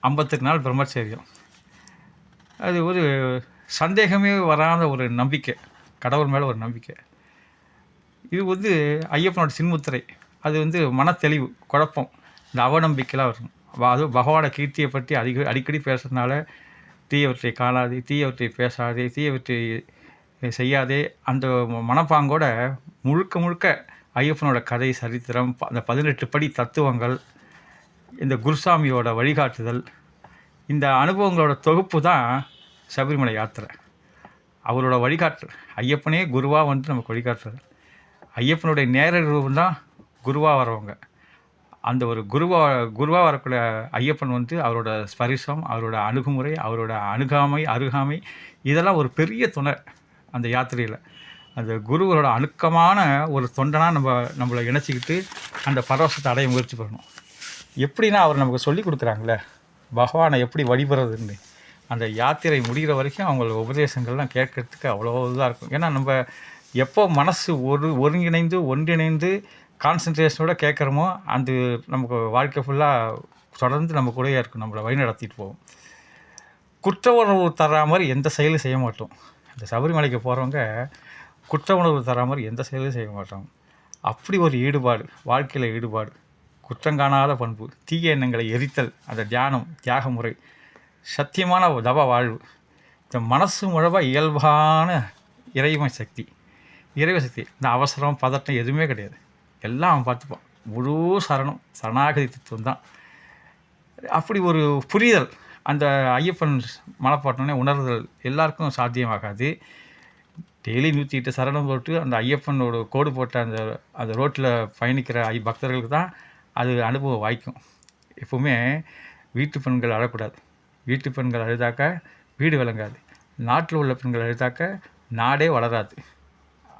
58 நாள் பிரம்மச்சரியம். அது ஒரு சந்தேகமே வராத ஒரு நம்பிக்கை, கடவுள் மேலே ஒரு நம்பிக்கை. இது வந்து ஐயப்பனோட சின்முத்திரை. அது வந்து மனத்தெளிவு, குழப்பம், இந்த அவநம்பிக்கைலாம் வரும். அதுவும் பகவான கீர்த்தியை பற்றி அடிக்கடி பேசுறதுனால, தீயவற்றை காணாதே, தீயவற்றை பேசாதே, தீயவற்றை செய்யாதே, அந்த மனப்பாங்கோட முழுக்க முழுக்க ஐயப்பனோட கதை, சரித்திரம், அந்த 18 படி தத்துவங்கள், இந்த குருசாமியோட வழிகாட்டுதல், இந்த அனுபவங்களோட தொகுப்பு தான் சபரிமலை யாத்திரை. அவரோட வழிகாட்டுதல், ஐயப்பனே குருவாக வந்து நமக்கு வழிகாட்டுறார். ஐயப்பனுடைய நேரடி ரூபம் தான் குருவாக வரவங்க. அந்த ஒரு குருவாக வரக்கூடிய ஐயப்பன் வந்து அவரோட ஸ்பரிசம், அவரோட அணுகுமுறை, அவரோட அருகாமை இதெல்லாம் ஒரு பெரிய துணை அந்த யாத்திரையில். அந்த குருவோட அணுக்கமான ஒரு தொண்டனாக நம்மளை இணைச்சிக்கிட்டு அந்த பரவசத்தை அடைய முயற்சி பண்ணணும். எப்படின்னா அவர் நமக்கு சொல்லி கொடுக்குறாங்களே பகவானை எப்படி வழிபடுறதுன்னு. அந்த யாத்திரை முடிகிற வரைக்கும் அவங்களோட உபதேசங்கள்லாம் கேட்கறதுக்கு அவ்வளோ இதாக இருக்கும். ஏன்னா நம்ம எப்போ மனசு ஒன்றிணைந்து கான்சன்ட்ரேஷனோட கேட்குறோமோ அந்த நமக்கு வாழ்க்கை ஃபுல்லாக தொடர்ந்து நம்ம கூடயே இருக்கும், நம்மளை வழி நடத்திட்டு போவோம். குற்ற உணர்வு தர்ற மாதிரி எந்த செயலும் செய்ய மாட்டோம். இந்த சபரிமலைக்கு போகிறவங்க குற்ற உணர்வு தர்ற மாதிரி எந்த செயலும் செய்ய மாட்டோம். அப்படி ஒரு ஈடுபாடு, வாழ்க்கையில் ஈடுபாடு, குற்றங்காணாத பண்பு, தீய எண்ணங்களை எரித்தல், அந்த தியானம், தியாக முறை, சத்தியமான தவ வாழ்வு, இந்த மனசு முழவ இயல்பான இறைமை சக்தி. இந்த அவசரம், பதட்டம் எதுவுமே கிடையாது. எல்லாம் அவன் பார்த்துப்பான். முழு சரணாகதி தத்துவம் தான். அப்படி ஒரு புரிதல் அந்த ஐயப்பன் மலைப்பாட்டினே உணர்தல் எல்லாருக்கும் சாத்தியமாகாது. டெய்லி 108 சரணம் போட்டு அந்த ஐயப்பனோட கோடு போட்ட அந்த ரோட்டில் பயணிக்கிற பக்தர்களுக்கு தான் அது அனுபவம் வாய்க்கும். எப்போவுமே வீட்டு பெண்கள் அழக்கூடாது. வீட்டு பெண்கள் அழுதாக்க வீடு விளங்காது. நாட்டில் உள்ள பெண்கள் அழுதாக்க நாடே வளராது.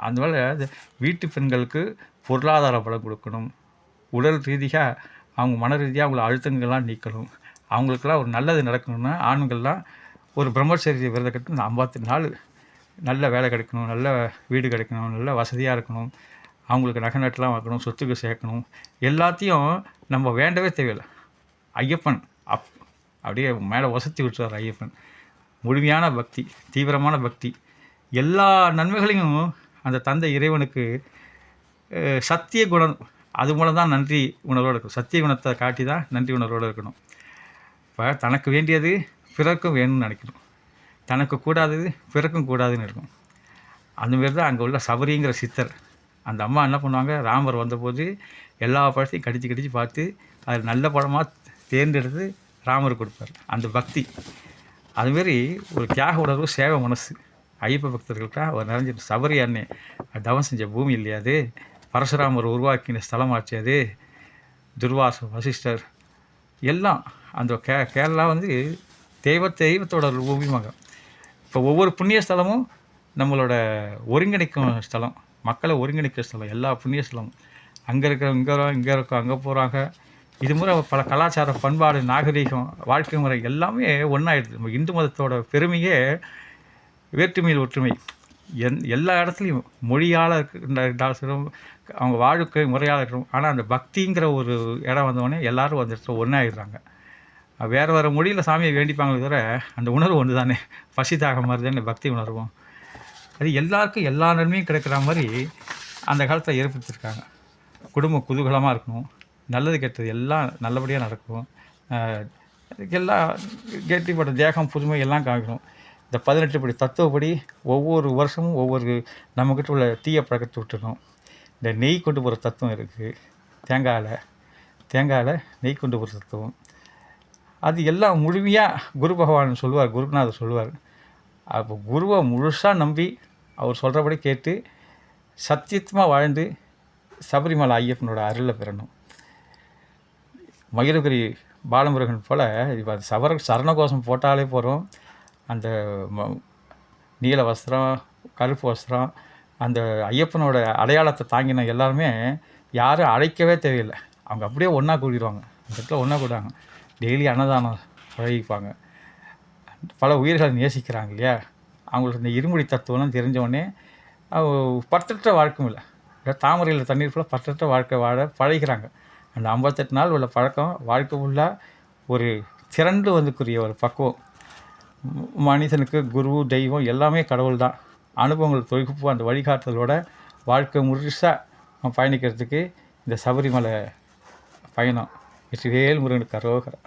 அதுபோல் வீட்டு பெண்களுக்கு பொருளாதார பலம் கொடுக்கணும். உடல் ரீதியாக அவங்க மன ரீதியாக அவங்கள அழுத்தங்கள்லாம் நீக்கணும். அவங்களுக்கெல்லாம் ஒரு நல்லது நடக்கணும்னா ஆண்கள்லாம் ஒரு பிரம்மச்சரிய விரதம் கட்டு இந்த 54 நாள் நல்ல வேலை கிடைக்கணும், நல்ல வீடு கிடைக்கணும், நல்ல வசதியாக இருக்கணும், அவங்களுக்கு நகை நட்டுலாம் வாங்கணும், சொத்துக்கு சேர்க்கணும். எல்லாத்தையும் நம்ம வேண்டவே தேவையில்லை. ஐயப்பன் அப்படியே மேலே வசதி விட்டுறார். ஐயப்பன் முழுமையான பக்தி, தீவிரமான பக்தி, எல்லா நன்மைகளையும் அந்த தந்தை இறைவனுக்கு சத்திய குணம், அது மூலம் தான் நன்றி உணர்வோடு இருக்கணும். சத்திய குணத்தை காட்டி தான் நன்றி உணர்வோடு இருக்கணும். இப்போ தனக்கு வேண்டியது பிறக்கும் வேணும்னு நினைக்கணும், தனக்கு கூடாதது பிறக்கும் கூடாதுன்னு இருக்கும். அந்தமாரி தான் அங்கே உள்ள சபரிங்கிற சித்தர். அந்த அம்மா என்ன பண்ணுவாங்க, ராமர் வந்தபோது எல்லா பழத்தையும் கடித்து பார்த்து அது நல்ல பழமாக தேர்ந்தெடுத்து ராமர் கொடுப்பார். அந்த பக்தி அதுமாரி ஒரு தியாக உணர்வு, சேவை மனசு ஐயப்ப பக்தர்கள்ட்ட அவர் நிறைஞ்சிட்டு. சபரி அன்னை தவம் செஞ்ச பூமி இல்லையா அது, பரசுராமர் உருவாக்கின ஸ்தலமாச்சு அது, துர்வாச வசிஷ்டர் எல்லாம் அந்த கேரளா வந்து தெய்வத்தோட பூமிவாங்க. இப்போ ஒவ்வொரு புண்ணிய ஸ்தலமும் நம்மளோட ஒருங்கிணைக்கும் ஸ்தலம், மக்களை ஒருங்கிணைக்கிற ஸ்தலம். எல்லா புண்ணிய ஸ்தலமும் அங்கே இருக்கிற இங்கே இருக்கோம், அங்கே போகிறாங்க. இது முறை பல கலாச்சார பண்பாடு, நாகரீகம், வாழ்க்கை முறை எல்லாமே ஒன்றாயிடுது. நம்ம இந்து மதத்தோட பெருமையே வேற்றுமையில் ஒற்றுமை. எல்லா இடத்துலையும் மொழியால் இருக்கிற அவங்க வாழ்க்கை முறையாக இருக்கணும். ஆனால் அந்த பக்திங்கிற ஒரு இடம் வந்தோடனே எல்லோரும் அந்த இடத்துல ஒன்றாயிடுறாங்க. வேறு மொழியில் சாமியை வேண்டிப்பாங்களே தவிர அந்த உணர்வு ஒன்று தானே, பசி தாக மாதிரி தானே பக்தி உணர்வும். அது எல்லாருக்கும் எல்லா நன்மையும் கிடைக்கிற மாதிரி அந்த காலத்தில் ஏற்படுத்தியிருக்காங்க. குடும்பம் குதூகலமாக இருக்கணும், நல்லது கெட்டது எல்லாம் நல்லபடியாக நடக்கும், எல்லாம் கெட்டிப்பட்ட தேகம் புதுமை எல்லாம் காமிக்கணும். இந்த 18 படி தத்துவப்படி ஒவ்வொரு வருஷமும் ஒவ்வொரு நம்மக்கிட்ட உள்ள தீய பழக்கத்தை விட்டுணும். இந்த நெய் கொண்டு போகிற தத்துவம் இருக்குது, தேங்காயில் நெய் கொண்டு போகிற தத்துவம். அது எல்லாம் முழுமையாக குரு பகவான் சொல்லுவார், குருநாதர் சொல்லுவார். அப்போ குருவை முழுசாக நம்பி அவர் சொல்கிறபடி கேட்டு சத்தியமாக வாழ்ந்து சபரிமலை ஐயப்பனோட அருளை பெறணும். மயிலகிரி பாலமுருகன் போல் இப்போ சரணகோஷம் போட்டாலே போகிறோம். அந்த நீல வஸ்திரம், கருப்பு வஸ்திரம், அந்த ஐயப்பனோட அடையாளத்தை தாங்கின எல்லாருமே யாரும் அழைக்கவே தேவையில்லை. அவங்க அப்படியே ஒன்றா கூடிடுவாங்க. அந்த இடத்துல ஒன்றா கூடுவாங்க. டெய்லி அன்னதானம் பழகிப்பாங்க. பல உயிர்களை நேசிக்கிறாங்க இல்லையா. அவங்களுக்கு இந்த இருமுடி தத்துவம்லாம் தெரிஞ்சவொடனே பற்றற்ற வாழ்க்கையும் இல்லை. தாமரையில் தண்ணீர் ஃபுல்லாக பற்றற்ற வாழ்க்கை வாழ பழகிறாங்க. அந்த 58 நாள் உள்ள பழக்கம் வாழ்க்கை ஃபுல்லாக ஒரு திரண்டு வந்துக்குரிய ஒரு பக்குவம். மனிதனுக்கு குரு, தெய்வம் எல்லாமே கடவுள் தான். அனுபவங்கள் தொகுப்பு அந்த வழிகாட்டுதலோட வாழ்க்கை முழுசாக பயணிக்கிறதுக்கு இந்த சபரிமலை பயணம். வெற்றிவேல் முருகனுக்கு அரோகரா.